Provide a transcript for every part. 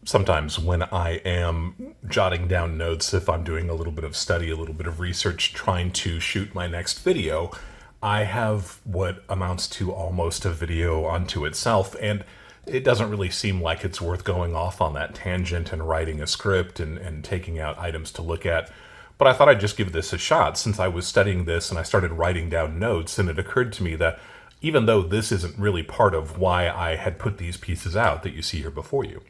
Sometimes when I am jotting down notes, if I'm doing a little bit of study, a little bit of research, trying to shoot my next video, I have what amounts to almost a video unto itself, and it doesn't really seem like it's worth going off on that tangent and writing a script and taking out items to look at. But I thought I'd just give this a shot since I was studying this and I started writing down notes, and it occurred to me that even though this isn't really part of why I had put these pieces out that you see here before you,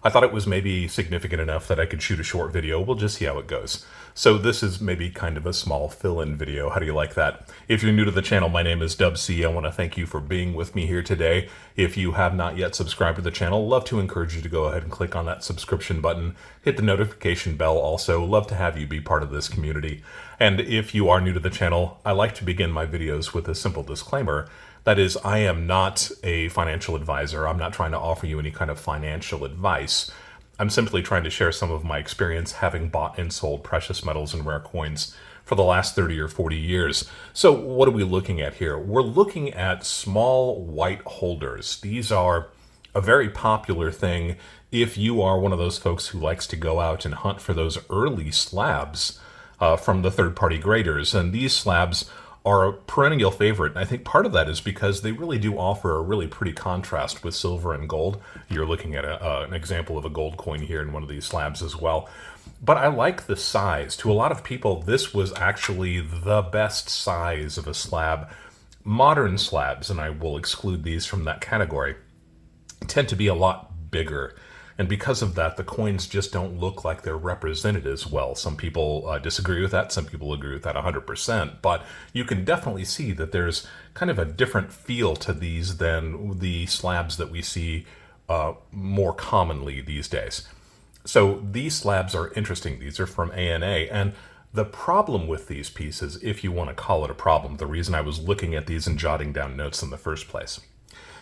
I thought it was maybe significant enough that I could shoot a short video. We'll just see how it goes. So this is maybe kind of a small fill-in video. How do you like that? If you're new to the channel, my name is Dub C. I want to thank you for being with me here today. If you have not yet subscribed to the channel, love to encourage you to go ahead and click on that subscription button. Hit the notification bell also. Love to have you be part of this community. And if you are new to the channel, I like to begin my videos with a simple disclaimer. That is, I am not a financial advisor. I'm not trying to offer you any kind of financial advice. I'm simply trying to share some of my experience having bought and sold precious metals and rare coins for the last 30 or 40 years. So what are we looking at here? We're looking at small white holders. These are a very popular thing if you are one of those folks who likes to go out and hunt for those early slabs from the third-party graders. And these slabs are a perennial favorite. And I think part of that is because they really do offer a really pretty contrast with silver and gold. You're looking at an example of a gold coin here in one of these slabs as well. But I like the size. To a lot of people, this was actually the best size of a slab. Modern slabs, and I will exclude these from that category, tend to be a lot bigger. And because of that, the coins just don't look like they're represented as well. Some people disagree with that. Some people agree with that 100%. But you can definitely see that there's kind of a different feel to these than the slabs that we see more commonly these days. So these slabs are interesting. These are from ANA. And the problem with these pieces, if you want to call it a problem, the reason I was looking at these and jotting down notes in the first place,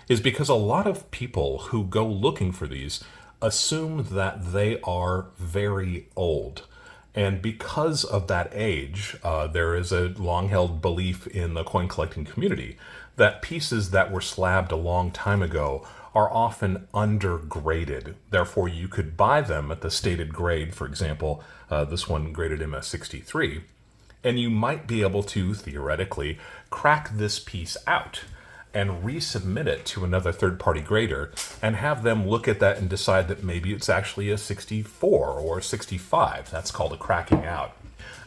is because a lot of people who go looking for these assume that they are very old. And because of that age, there is a long-held belief in the coin collecting community that pieces that were slabbed a long time ago are often undergraded. Therefore, you could buy them at the stated grade, for example, this one graded MS63, and you might be able to, theoretically, crack this piece out and resubmit it to another third-party grader and have them look at that and decide that maybe it's actually a 64 or a 65. That's called a cracking out.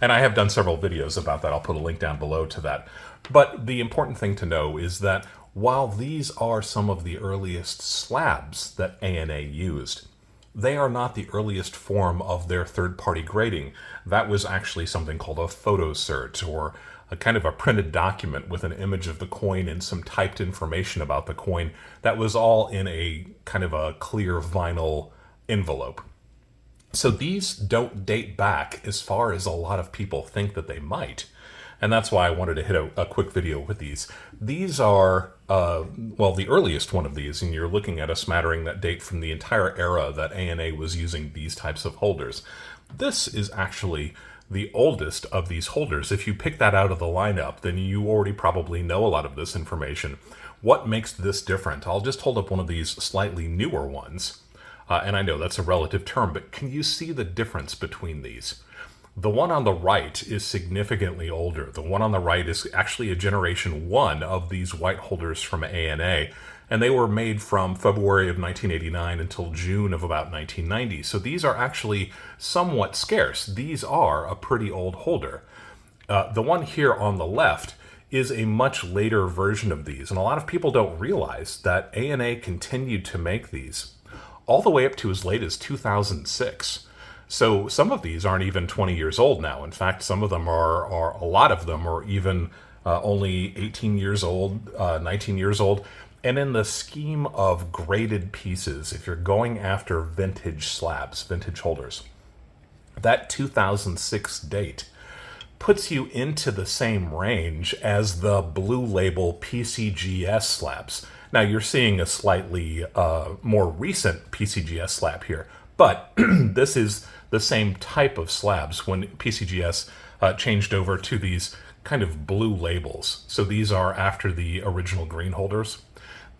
And I have done several videos about that. I'll put a link down below to that. But the important thing to know is that while these are some of the earliest slabs that ANA used, they are not the earliest form of their third-party grading. That was actually something called a photo cert, or a kind of a printed document with an image of the coin and some typed information about the coin that was all in a kind of a clear vinyl envelope. So these don't date back as far as a lot of people think that they might. And that's why I wanted to hit a quick video with these. These are, well, the earliest one of these, and you're looking at a smattering that date from the entire era that ANA was using these types of holders. This is actually the oldest of these holders. If you pick that out of the lineup, then you already probably know a lot of this information. What makes this different? I'll just hold up one of these slightly newer ones. And I know that's a relative term, but can you see the difference between these? The one on the right is significantly older. The one on the right is actually a generation 1 of these white holders from ANA, and they were made from February of 1989 until June of about 1990. So these are actually somewhat scarce. These are a pretty old holder. The one here on the left is a much later version of these, and a lot of people don't realize that ANA continued to make these all the way up to as late as 2006. So some of these aren't even 20 years old now. In fact, some of them are a lot of them are even only 18 years old, 19 years old. And in the scheme of graded pieces, if you're going after vintage slabs, vintage holders, that 2006 date puts you into the same range as the blue label PCGS slabs. Now you're seeing a slightly more recent PCGS slab here, but this is the same type of slabs when PCGS changed over to these kind of blue labels. So these are after the original green holders.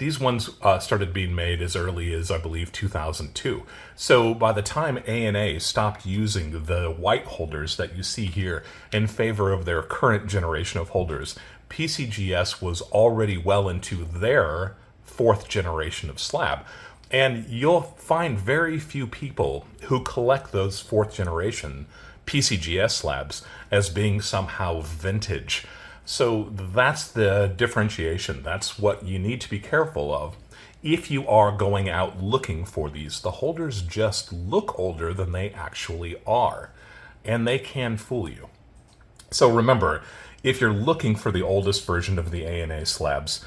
These ones started being made as early as, I believe, 2002. So by the time ANA stopped using the white holders that you see here in favor of their current generation of holders, PCGS was already well into their fourth generation of slab. And you'll find very few people who collect those fourth generation PCGS slabs as being somehow vintage. So that's the differentiation. That's what you need to be careful of if you are going out looking for these. The holders just look older than they actually are, and they can fool you. So remember, if you're looking for the oldest version of the ANA slabs,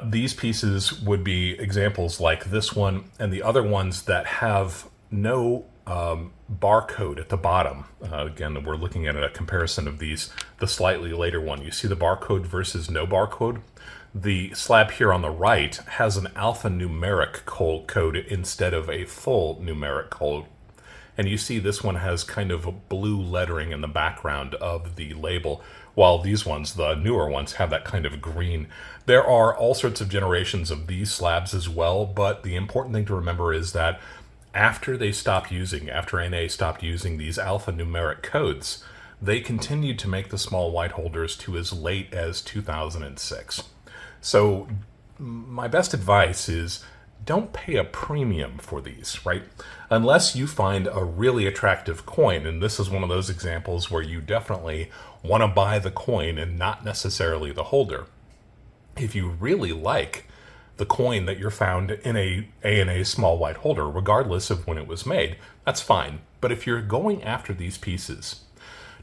these pieces would be examples like this one and the other ones that have no barcode at the bottom. Again, we're looking at a comparison of these, the slightly later one. You see the barcode versus no barcode? The slab here on the right has an alphanumeric code instead of a full numeric code. And you see this one has kind of a blue lettering in the background of the label, while these ones, the newer ones, have that kind of green. There are all sorts of generations of these slabs as well, but the important thing to remember is that after ANA stopped using these alphanumeric codes, they continued to make the small white holders to as late as 2006. So my best advice is don't pay a premium for these, right? Unless you find a really attractive coin, and this is one of those examples where you definitely want to buy the coin and not necessarily the holder. If you really like the coin that you're found in a ANA small white holder, regardless of when it was made, that's fine. But if you're going after these pieces,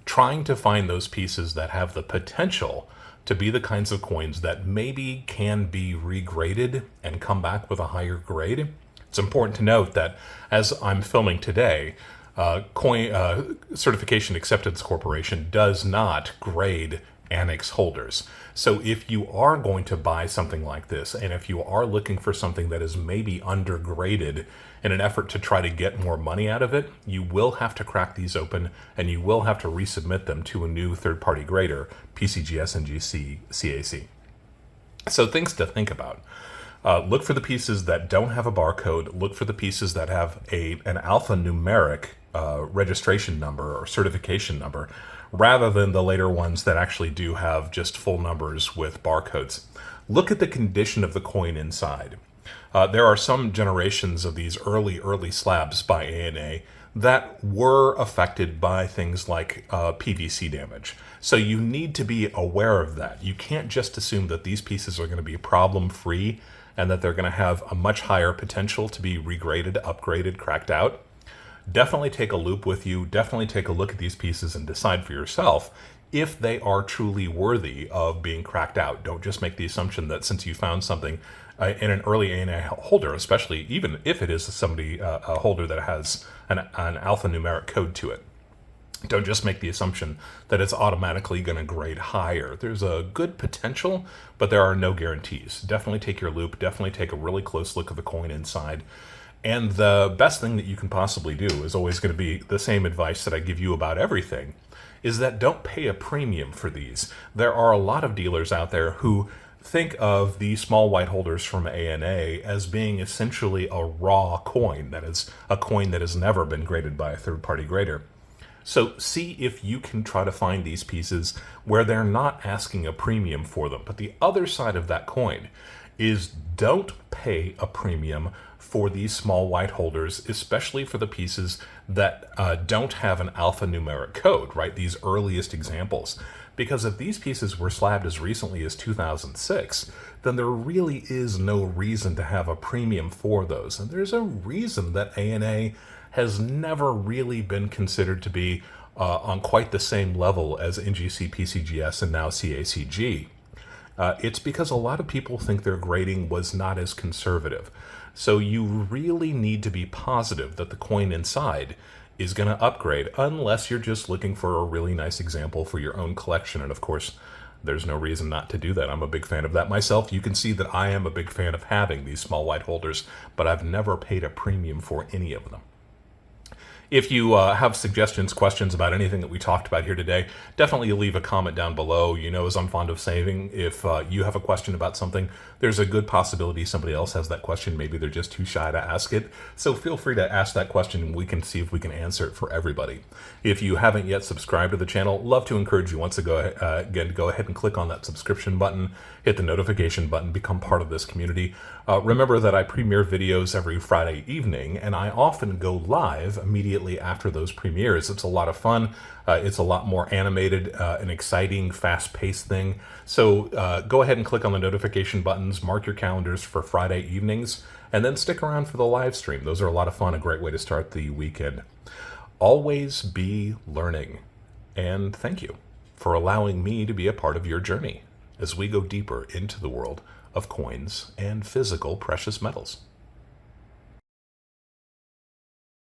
trying to find those pieces that have the potential to be the kinds of coins that maybe can be regraded and come back with a higher grade, it's important to note that as I'm filming today, Certification Acceptance Corporation does not grade ANACS holders. So if you are going to buy something like this, and if you are looking for something that is maybe undergraded in an effort to try to get more money out of it, you will have to crack these open, and you will have to resubmit them to a new third-party grader, PCGS and CAC. So things to think about. Look for the pieces that don't have a barcode. Look for the pieces that have an alphanumeric registration number or certification number, rather than the later ones that actually do have just full numbers with barcodes. Look at the condition of the coin inside. There are some generations of these early slabs by ANA that were affected by things like PVC damage. So you need to be aware of that. You can't just assume that these pieces are going to be problem-free and that they're going to have a much higher potential to be regraded, upgraded, cracked out. Definitely take a loop with you. Definitely take a look at these pieces and decide for yourself if they are truly worthy of being cracked out. Don't just make the assumption that since you found something in an early ANA holder, especially even if it is a holder that has an alphanumeric code to it, don't just make the assumption that it's automatically going to grade higher. There's a good potential, but there are no guarantees. Definitely take your loop. Definitely take a really close look at the coin inside. And the best thing that you can possibly do is always going to be the same advice that I give you about everything, is that don't pay a premium for these. There are a lot of dealers out there who think of the small white holders from ANA as being essentially a raw coin, that is, a coin that has never been graded by a third-party grader. So see if you can try to find these pieces where they're not asking a premium for them. But the other side of that coin is don't pay a premium for these small white holders, especially for the pieces that don't have an alphanumeric code, right? These earliest examples. Because if these pieces were slabbed as recently as 2006, then there really is no reason to have a premium for those. And there's a reason that ANA has never really been considered to be on quite the same level as NGC, PCGS, and now CACG. It's because a lot of people think their grading was not as conservative. So you really need to be positive that the coin inside is going to upgrade, unless you're just looking for a really nice example for your own collection. And of course, there's no reason not to do that. I'm a big fan of that myself. You can see that I am a big fan of having these small white holders, but I've never paid a premium for any of them. If you have suggestions, questions about anything that we talked about here today, definitely leave a comment down below. You know, as I'm fond of saying, if you have a question about something, there's a good possibility somebody else has that question. Maybe they're just too shy to ask it. So feel free to ask that question and we can see if we can answer it for everybody. If you haven't yet subscribed to the channel, love to encourage you once again to go ahead and click on that subscription button, hit the notification button, become part of this community. Remember that I premiere videos every Friday evening, and I often go live immediately after those premieres. It's a lot of fun. It's a lot more animated, an exciting, fast-paced thing. So go ahead and click on the notification buttons, mark your calendars for Friday evenings, and then stick around for the live stream. Those are a lot of fun, a great way to start the weekend. Always be learning, and thank you for allowing me to be a part of your journey as we go deeper into the world of coins and physical precious metals.